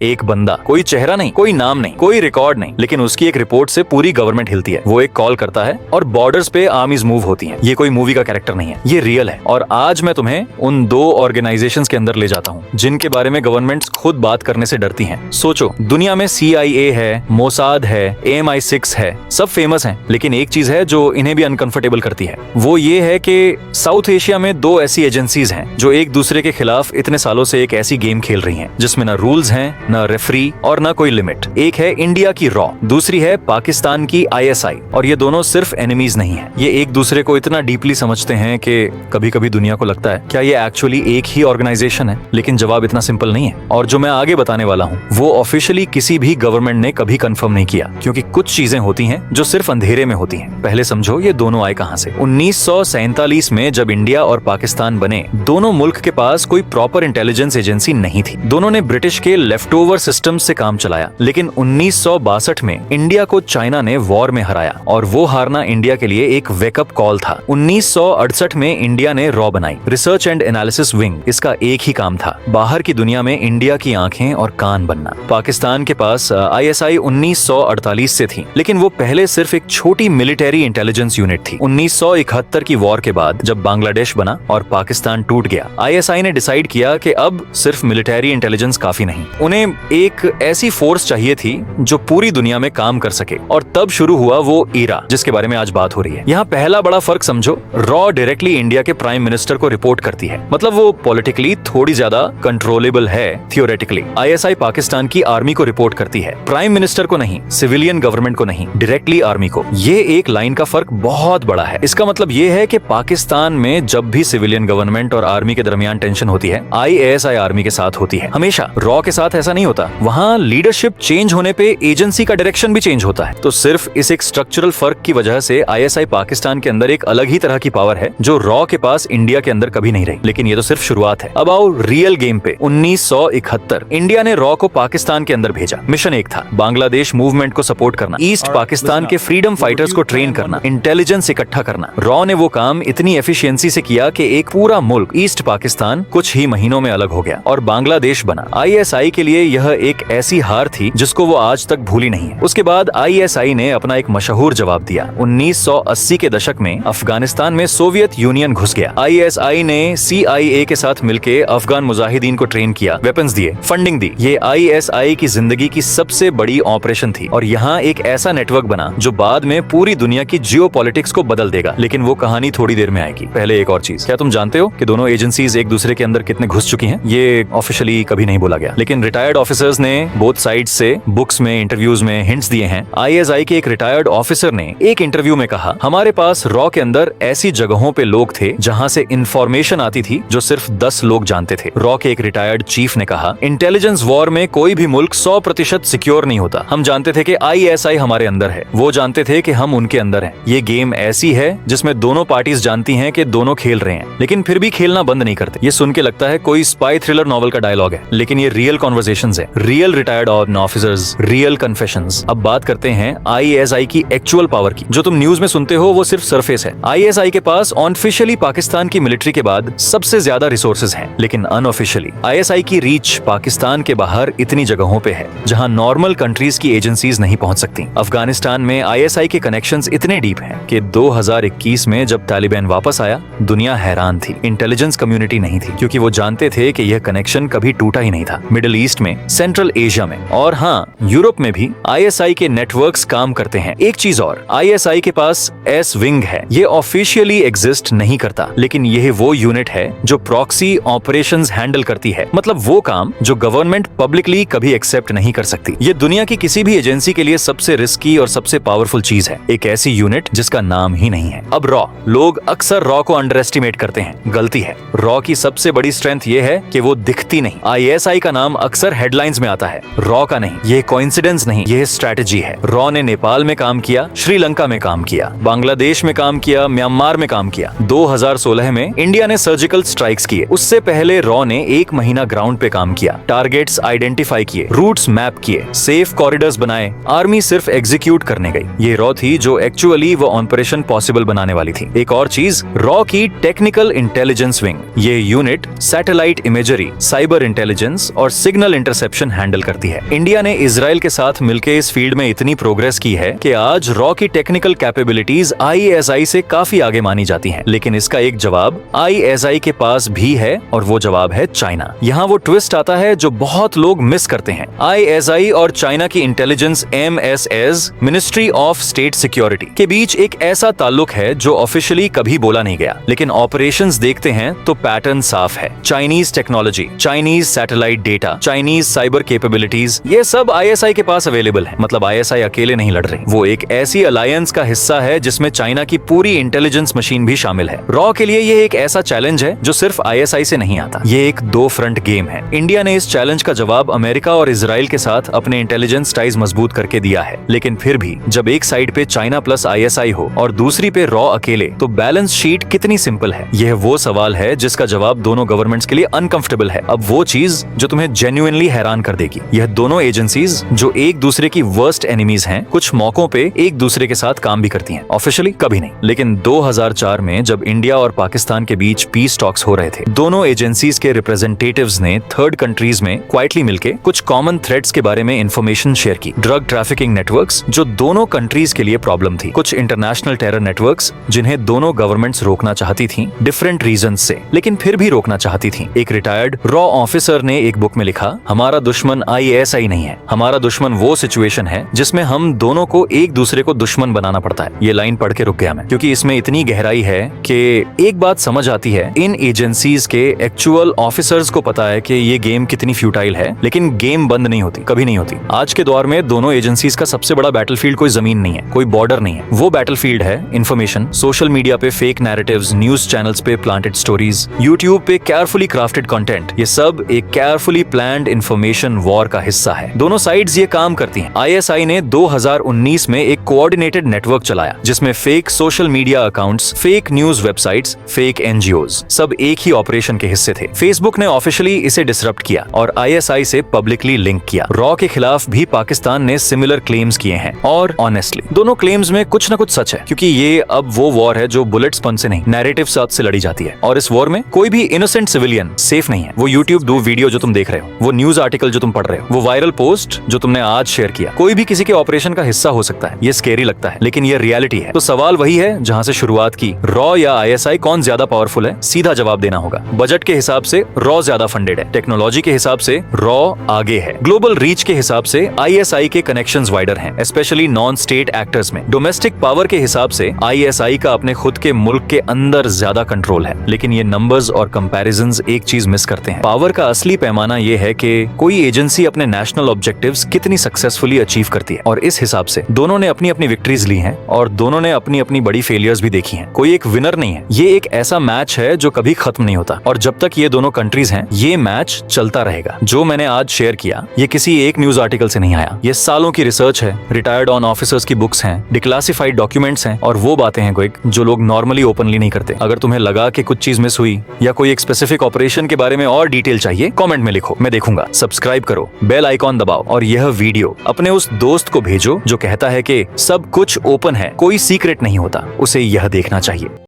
एक बंदा, कोई चेहरा नहीं, कोई नाम नहीं, कोई रिकॉर्ड नहीं, लेकिन उसकी एक रिपोर्ट से पूरी गवर्नमेंट हिलती है। वो एक कॉल करता है और बॉर्डर्स पे आर्मीज मूव होती हैं। ये कोई मूवी का कैरेक्टर नहीं है, ये रियल है। और आज मैं तुम्हें उन दो ऑर्गेनाइजेशंस के अंदर ले जाता हूँ जिनके बारे में गवर्नमेंट्स खुद बात करने से डरती हैं। सोचो, दुनिया में CIA है, मोसाद है, MI6 है, सब फेमस हैं, लेकिन एक चीज है जो इन्हें भी अनकंफर्टेबल करती है। वो ये है कि साउथ एशिया में दो ऐसी एजेंसीज हैं जो एक दूसरे के खिलाफ इतने सालों से एक ऐसी गेम खेल रही हैं जिसमें ना रूल्स हैं, ना रेफरी और ना कोई लिमिट। एक है इंडिया की रॉ, दूसरी है पाकिस्तान की ISI। और ये दोनों सिर्फ एनिमीज नहीं है, ये एक दूसरे को इतना डीपली समझते हैं कि कभी कभी दुनिया को लगता है क्या ये एक्चुअली एक ही ऑर्गेनाइजेशन है। लेकिन जवाब इतना सिंपल नहीं है, और जो मैं आगे बताने वाला हूँ वो ऑफिशियली किसी भी गवर्नमेंट ने कभी कंफर्म नहीं किया, क्योंकि कुछ चीजें होती हैं जो सिर्फ अंधेरे में होती हैं। पहले समझो ये दोनों आए कहां से। 1947 में जब इंडिया और पाकिस्तान बने, दोनों मुल्क के पास कोई प्रॉपर इंटेलिजेंस एजेंसी नहीं थी। दोनों ने ब्रिटिश के लेफ्ट ओवर सिस्टम से काम चलाया। लेकिन 1962 में इंडिया को चाइना ने वॉर में हराया, और वो हारना इंडिया के लिए एक वेकअप कॉल था। 1968 में इंडिया ने रॉ बनाई, रिसर्च एंड एनालिसिस विंग। इसका एक ही काम था, बाहर की दुनिया में इंडिया की आंखें और कान बनना। पाकिस्तान के पास ISI 1948 से थी, लेकिन वो पहले सिर्फ एक छोटी मिलिट्री इंटेलिजेंस यूनिट थी। 1971 की वॉर के बाद जब बांग्लादेश बना और पाकिस्तान टूट गया, ISI ने डिसाइड किया कि अब सिर्फ मिलिट्री इंटेलिजेंस काफी नहीं, उन्हें एक ऐसी फोर्स चाहिए थी जो पूरी दुनिया में काम कर सके। और तब शुरू हुआ वो ईरा जिसके बारे में आज बात हो रही है। यहाँ पहला बड़ा फर्क समझो, रॉ डायरेक्टली इंडिया के प्राइम मिनिस्टर को रिपोर्ट करती है, मतलब वो पॉलिटिकली थोड़ी ज्यादा कंट्रोलेबल है थियोरेटिकली। ISI पाकिस्तान की आर्मी को रिपोर्ट करती है, प्राइम मिनिस्टर को नहीं, सिविलियन गवर्नमेंट को नहीं, डायरेक्टली आर्मी को। ये एक लाइन का फर्क बहुत बड़ा है। इसका मतलब ये है कि पाकिस्तान में जब भी सिविलियन गवर्नमेंट और आर्मी के दरमियान टेंशन होती है, ISI आर्मी के साथ होती है हमेशा। रॉ के साथ ऐसा नहीं होता, वहाँ लीडरशिप चेंज होने पे एजेंसी का डायरेक्शन भी चेंज होता है। तो सिर्फ इस एक स्ट्रक्चरल फर्क की वजह से ISI पाकिस्तान के अंदर एक अलग ही तरह की पावर है जो रॉ के पास इंडिया के अंदर कभी नहीं रही। लेकिन ये तो सिर्फ शुरुआत है। अब आओ रियल गेम पे। 1971 इंडिया ने रॉ को पाकिस्तान के अंदर भेजा। मिशन एक था, बांग्लादेश मूवमेंट को सपोर्ट करना, ईस्ट पाकिस्तान के फ्रीडम फाइटर्स को ट्रेन करना, इंटेलिजेंस इकट्ठा करना। रॉ ने वो काम इतनी एफिशिएंसी से किया कि एक पूरा मुल्क ईस्ट पाकिस्तान कुछ ही महीनों में अलग हो गया और बांग्लादेश बना। ISI के लिए यह एक ऐसी हार थी जिसको वो आज तक भूली नहीं है। उसके बाद ISI ने अपना एक मशहूर जवाब दिया। 1980 के दशक में अफगानिस्तान में सोवियत यूनियन घुस गया। ISI ने CIA के साथ मिलकर अफगान मुजाहिदीन को ट्रेन किया, वेपन्स दिए, फंडिंग दी। ये ISI की जिंदगी की सबसे बड़ी ऑपरेशन थी, और यहाँ एक ऐसा नेटवर्क बना जो बाद में पूरी दुनिया की जियोपॉलिटिक्स को बदल देगा। लेकिन वो कहानी थोड़ी देर में आएगी। पहले एक और चीज, क्या तुम जानते हो कि दोनों एजेंसीज एक दूसरे के अंदर कितने घुस चुकी हैं? ये ऑफिशियली कभी नहीं बोला गया, लेकिन रिटायर्ड ऑफिसर्स ने बोथ साइड्स से बुक्स में, इंटरव्यूज में हिंट्स दिए हैं। ISI के एक रिटायर्ड ऑफिसर ने एक इंटरव्यू में कहा, हमारे पास रॉ के अंदर ऐसी जगहों पे लोग थे जहां से इंफॉर्मेशन आती थी जो सिर्फ 10 लोग जानते थे। रॉ के एक रिटायर्ड चीफ ने कहा, इंटेलिजेंस वॉर में कोई भी मुल्क 100% सिक्योर नहीं होता। हम जानते थे कि ISI हमारे अंदर है, वो जानते थे कि हम उनके अंदर हैं। ये गेम ऐसी है जिसमें दोनों पार्टीज जानती हैं कि दोनों खेल रहे हैं, लेकिन फिर भी खेलना बंद नहीं करते। ये सुन के लगता है कोई स्पाई थ्रिलर नॉवल का डायलॉग है, लेकिन ये रियल कॉन्वर्सेशंस है, real retired officers, real confessions. अब बात करते हैं ISI की एक्चुअल पावर की। जो तुम न्यूज में सुनते हो वो सिर्फ सरफेस है। ISI के पास ऑफिशियली पाकिस्तान की मिलिट्री के बाद सबसे ज्यादा रिसोर्सेज हैं, लेकिन अनऑफिशियली ISI की रीच पाकिस्तान के बाहर इतनी जगहों पे है जहां नॉर्मल कंट्रीज की एजेंसीज नहीं पहुंच सकती। अफगानिस्तान में ISI के कनेक्शंस इतने डीप हैं कि 2021 में जब तालिबान वापस आया, दुनिया हैरान थी। इंटेलिजेंस कम्युनिटी नहीं थी, क्योंकि वो जानते थे कि यह कनेक्शन कभी टूटा ही नहीं था। मिडिल ईस्ट में, सेंट्रल एशिया में और हाँ, यूरोप में भी ISI के नेटवर्क्स काम करते हैं। एक चीज और, ISI के पास S विंग है। ये ऑफिशियली एग्जिस्ट नहीं करता, लेकिन यह वो यूनिट है जो प्रॉक्सी ऑपरेशंस हैंडल करती है, मतलब वो काम जो गवर्नमेंट पब्लिकली कभी एक्सेप्ट नहीं कर सकती। ये दुनिया की किसी भी एजेंसी के लिए सबसे रिस्की और सबसे पावरफुल चीज है, एक ऐसी यूनिट जिसका नाम ही नहीं है। अब रॉ, लोग अक्सर रॉ को अंडर एस्टिमेट करते हैं, गलती है। रॉ की सबसे बड़ी स्ट्रेंथ ये है कि वो दिखती नहीं। ISI का नाम अक्सर हेडलाइंस में आता है, रॉ का नहीं। ये कोइंसिडेंस नहीं, ये स्ट्रेटजी है। रॉ ने नेपाल में काम किया, श्रीलंका में काम किया, बांग्लादेश में काम किया, म्यांमार में काम किया। 2016 में इंडिया ने सर्जिकल स्ट्राइक्स किए। उससे पहले रॉ ने 1 महीना ग्राउंड पे काम किया, टारगेट्स आइडेंटिफाई किए, रूट्स मैप किए, सेफ कॉरिडोर्स बनाए। आर्मी सिर्फ एग्जीक्यूट करने गई। ये रॉ थी जो एक्चुअली वो ऑपरेशन पॉसिबल बनाने वाली थी। एक और चीज, रॉ की टेक्निकल इंटेलिजेंस विंग। ये unit satellite imagery, cyber intelligence और सिग्नल इंटरसेप्शन हैंडल करती है। इंडिया ने इजराइल के साथ मिलकर इस फील्ड में इतनी प्रोग्रेस की है कि आज रॉ की टेक्निकल कैपेबिलिटीज ISI से काफी आगे मानी जाती हैं। लेकिन इसका एक जवाब ISI के पास भी है और वो जवाब है चाइना। यहाँ वो ट्विस्ट आता है जो बहुत लोग मिस करते हैं। ISI और चाइना की intelligence MSS ministry of state security के बीच एक ऐसा ताल्लुक है जो ऑफिशियली कभी बोला नहीं गया, लेकिन ऑपरेशंस देखते हैं तो पैटर्न साफ है। Chinese technology, Chinese satellite data, Chinese cyber capabilities, ये सब ISI के पास अवेलेबल है। मतलब ISI अकेले नहीं लड़ रही, वो एक ऐसी अलायंस का हिस्सा है जिसमें चाइना की पूरी इंटेलिजेंस मशीन भी शामिल है। रॉ के लिए ये एक ऐसा चैलेंज है जो सिर्फ ISI से नहीं आता। ये एक दो फ्रंट गेम है। इंडिया ने इस चैलेंज का जवाब अमेरिका और इजराइल के साथ अपने इंटेलिजेंस टाइज मजबूत करके दिया है। लेकिन फिर भी जब एक साइड पे चाइना प्लस ISI हो और दूसरी पे रॉ अकेले, तो बैलेंस शीट कितनी सिंपल है? यह वो सवाल है जिसका जवाब दोनों गवर्नमेंट्स के लिए अनकंफर्टेबल है। अब वो चीज जो तुम्हें जेन्युइनली हैरान कर देगी, यह दोनों एजेंसीज जो एक दूसरे की वर्स्ट एनिमीज हैं, कुछ मौकों पे एक दूसरे के साथ काम भी करती हैं। ऑफिशियली कभी नहीं, लेकिन 2004 में जब इंडिया और पाकिस्तान के बीच पीस टॉक्स हो रहे थे, दोनों एजेंसीज के रिप्रेजेंटेटिव्स ने थर्ड कंट्रीज में क्वाइटली मिलकर कुछ कॉमन थ्रेट्स के बारे में इंफॉर्मेशन शेयर की। ड्रग ट्रैफिकिंग नेटवर्क्स जो दोनों कंट्रीज के लिए प्रॉब्लम थी, कुछ इंटरनेशनल टेरर नेटवर्क्स जिन्हें दोनों गवर्नमेंट्स रोकना चाहती थीं डिफरेंट रीजंस से, लेकिन फिर भी रोकना चाहती थीं। एक रिटायर्ड रॉ ऑफिसर ने एक बुक में लिखा, हमारा दुश्मन ISI नहीं है, हमारा दुश्मन वो सिचुएशन है जिसमें हम दोनों को एक दूसरे को दुश्मन बनाना पड़ता है। ये लाइन पढ़ के रुक गया मैं, क्योंकि इसमें इतनी गहराई है कि एक बात समझ आती है, इन एजेंसीज के एक्चुअल ऑफिसर्स को पता है कि ये गेम कितनी फ्यूटाइल है, लेकिन गेम बंद नहीं होती, कभी नहीं होती। आज के दौर में दोनों एजेंसीज का सबसे बड़ा बैटलफील्ड कोई जमीन नहीं है, कोई बॉर्डर नहीं है, वो बैटलफील्ड है इंफॉर्मेशन। सोशल मीडिया पे फेक नैरेटिव्स, न्यूज चैनल्स पे प्लांटेड स्टोरीज, यूट्यूब पे केयरफुली क्राफ्टेड कंटेंट, ये सब एक केयरफुली प्लान्ड इंफॉर्मेशन वॉर का हिस्सा है। दोनों साइड्स ये काम करती हैं। ISI ने 2019 में एक कोऑर्डिनेटेड नेटवर्क चलाया जिसमें fake social media accounts, fake news websites, fake NGOs सब एक ही ऑपरेशन के हिस्से थे। फेसबुक ने ऑफिशियली इसे डिसरप्ट किया और ISI से पब्लिकली लिंक किया। रॉ के खिलाफ भी पाकिस्तान ने सिमिलर क्लेम्स किए हैं और ऑनेस्टली दोनों क्लेम्स में कुछ न कुछ सच है, क्योंकि ये अब वो वॉर है जो बुलेट्स पन से नहीं, नैरेटिव साथ से लड़ी जाती है। और इस वॉर में कोई भी इनोसेंट सिविलियन सेफ नहीं है। वो यूट्यूब वीडियो जो तुम देख रहे हो, वो न्यूज आर्टिकल जो तुम पढ़ रहे हो, वो वायरल पोस्ट जो तुमने आज शेयर किया, कोई भी किसी के ऑपरेशन का हिस्सा हो सकता है। ये स्केरी लगता है, लेकिन ये रियलिटी है। तो सवाल वही है जहां से शुरुआत की, रॉ या ISI कौन ज्यादा पावरफुल है? सीधा जवाब देना होगा। बजट के हिसाब से रॉ ज्यादा फंडेड है, टेक्नोलॉजी के हिसाब से रॉ आगे है, ग्लोबल रीच के हिसाब से ISI के कनेक्शंस वाइडर हैं, स्पेशली नॉन स्टेट एक्टर्स में। डोमेस्टिक पावर के हिसाब से ISI का अपने खुद के मुल्क के अंदर ज्यादा कंट्रोल है। लेकिन ये नंबर्स और कंपैरिजंस एक चीज मिस करते हैं। पावर का असली पैमाना ये है कि कोई एजेंसी अपने नेशनल ऑब्जेक्टिव्स कितनी सक्सेसफुली अचीव करती है, और इस हिसाब से दोनों ने अपनी अपनी विक्ट्रीज ली हैं और दोनों ने अपनी अपनी बड़ी फेलियर्स भी देखी हैं। कोई एक विनर नहीं है, ये एक ऐसा मैच है जो कभी खत्म नहीं होता, और जब तक ये दोनों कंट्रीज हैं, ये मैच चलता रहेगा। जो मैंने आज शेयर किया, ये किसी एक न्यूज आर्टिकल से नहीं आया, ये सालों की रिसर्च है, रिटायर्ड ऑन ऑफिसर्स की बुक्स हैं, डिक्लासिफाइड डॉक्यूमेंट्स हैं, और वो बातें हैं कोई जो लोग नॉर्मली ओपनली नहीं करते। अगर तुम्हें लगा कि कुछ चीज मिस हुई या कोई एक स्पेसिफिक ऑपरेशन के बारे में और डिटेल चाहिए, कमेंट में लिखो, मैं देखूंगा। सब्सक्राइब करो, बेल आइकॉन दबाओ, और यह वीडियो अपने उस दोस्त को भेजो जो कहता है कि सब कुछ ओपन है, कोई सीक्रेट नहीं होता, उसे यह देखना चाहिए।